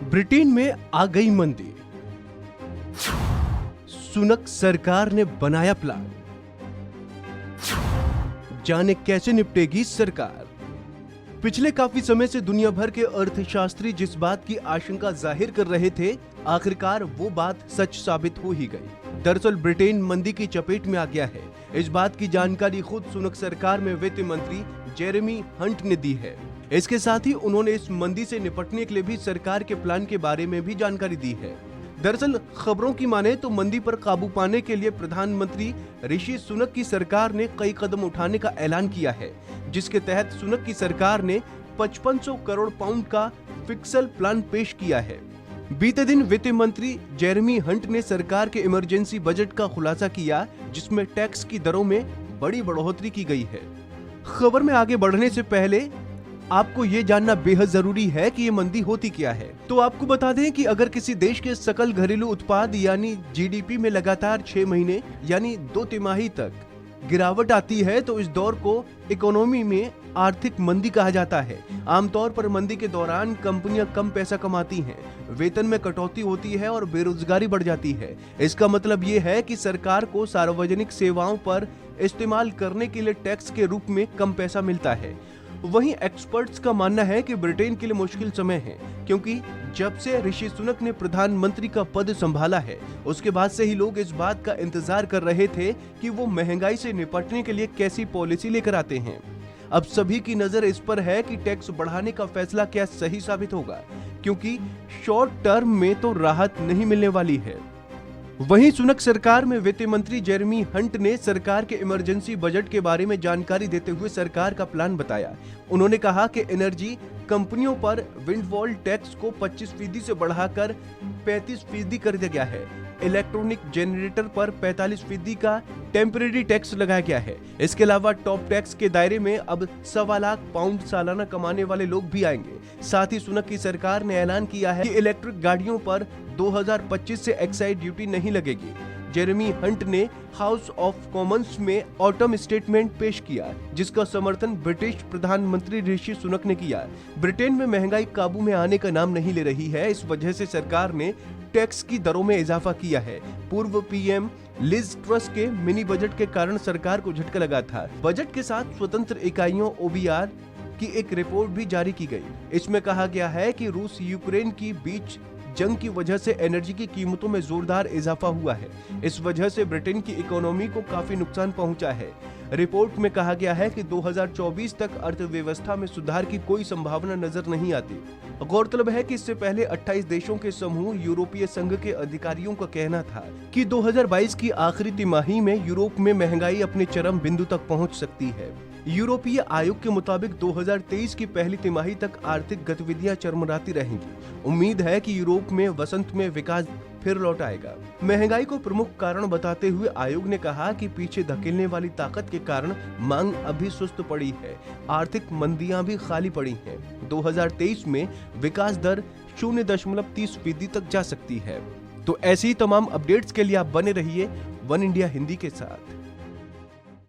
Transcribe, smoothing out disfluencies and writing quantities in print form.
Britain में आ गई मंदी। सुनक सरकार ने बनाया प्लान। जाने कैसे निपटेगी सरकार। पिछले काफी समय से दुनिया भर के अर्थशास्त्री जिस बात की आशंका जाहिर कर रहे थे, आखिरकार वो बात सच साबित हो ही गई। दरअसल ब्रिटेन मंदी की चपेट में आ गया है। इस बात की जानकारी खुद सुनक सरकार में वित्त मंत्री जेरेमी हंट ने दी है। इसके साथ ही उन्होंने इस मंदी से निपटने के लिए भी सरकार के प्लान के बारे में भी जानकारी दी है। दरअसल खबरों की माने तो मंदी पर काबू पाने के लिए प्रधानमंत्री ऋषि सुनक की सरकार ने कई कदम उठाने का ऐलान किया है, जिसके तहत सुनक की सरकार ने 5500 करोड़ पाउंड का फिस्कल प्लान पेश किया है। बीते दिन वित्त मंत्री जेरेमी हंट ने सरकार के इमरजेंसी बजट का खुलासा किया, जिसमें टैक्स की दरों में बड़ी बढ़ोतरी की गई है। खबर में आगे बढ़ने से पहले आपको ये जानना बेहद जरूरी है कि ये मंदी होती क्या है। तो आपको बता दें कि अगर किसी देश के सकल घरेलू उत्पाद यानी जीडीपी में लगातार 6 महीने यानी 2 तिमाही तक गिरावट आती है तो इस दौर को इकोनॉमी में आर्थिक मंदी कहा जाता है। आमतौर पर मंदी के दौरान कंपनियां कम पैसा कमाती हैं, वेतन में कटौती होती है और बेरोजगारी बढ़ जाती है। इसका मतलब ये है कि सरकार को सार्वजनिक सेवाओं पर इस्तेमाल करने के लिए टैक्स के रूप में कम पैसा मिलता है। वहीं एक्सपर्ट्स का मानना है कि ब्रिटेन के लिए मुश्किल समय है, क्योंकि जब से ऋषि सुनक ने प्रधानमंत्री का पद संभाला है, उसके बाद से ही लोग इस बात का इंतजार कर रहे थे कि वो महंगाई से निपटने के लिए कैसी पॉलिसी लेकर आते हैं। अब सभी की नजर इस पर है कि टैक्स बढ़ाने का फैसला क्या सही साबित होगा, क्योंकि शॉर्ट टर्म में तो राहत नहीं मिलने वाली है। वहीं सुनक सरकार में वित्त मंत्री जेरेमी हंट ने सरकार के इमरजेंसी बजट के बारे में जानकारी देते हुए सरकार का प्लान बताया। उन्होंने कहा कि एनर्जी कंपनियों पर विंडफॉल टैक्स को 25% से बढ़ाकर 35% कर दिया गया है। इलेक्ट्रॉनिक जनरेटर पर 45% का टेम्परेरी टैक्स लगाया गया है। इसके अलावा टॉप टैक्स के दायरे में अब 1.25 लाख पाउंड सालाना कमाने वाले लोग भी आएंगे। साथ ही सुनक की सरकार ने ऐलान किया है कि इलेक्ट्रिक गाड़ियों पर 2025 से एक्साइज ड्यूटी नहीं लगेगी। जेरेमी हंट ने हाउस ऑफ कॉमन्स में ऑटम स्टेटमेंट पेश किया, जिसका समर्थन ब्रिटिश प्रधानमंत्री ऋषि सुनक ने किया। ब्रिटेन में महंगाई काबू में आने का नाम नहीं ले रही है, इस वजह से सरकार ने टैक्स की दरों में इजाफा किया है। पूर्व पीएम लिज ट्रस के मिनी बजट के कारण सरकार को झटका लगा था। बजट के साथ स्वतंत्र इकाइयों OBR की एक रिपोर्ट भी जारी की गई। इसमें कहा गया है कि रूस यूक्रेन की बीच जंग की वजह से एनर्जी की कीमतों में जोरदार इजाफा हुआ है। इस वजह से ब्रिटेन की इकोनॉमी को काफी नुकसान पहुंचा है। रिपोर्ट में कहा गया है कि 2024 तक अर्थव्यवस्था में सुधार की कोई संभावना नजर नहीं आती। गौरतलब है कि इससे पहले 28 देशों के समूह यूरोपीय संघ के अधिकारियों का कहना था कि 2022 की आखिरी तिमाही में यूरोप में महंगाई अपने चरम बिंदु तक पहुंच सकती है। यूरोपीय आयोग के मुताबिक 2023 की पहली तिमाही तक आर्थिक गतिविधियां चरमराती रहेंगी। उम्मीद है कि यूरोप में वसंत में विकास फिर लौट आएगा। महंगाई को प्रमुख कारण बताते हुए आयोग ने कहा कि पीछे धकेलने वाली ताकत के कारण मांग अभी सुस्त पड़ी है। आर्थिक मंदियां भी खाली पड़ी हैं। 2023 में विकास दर 0.30% तक जा सकती है। तो ऐसी ही तमाम अपडेट्स के लिए आप बने रहिए वन इंडिया हिंदी के साथ।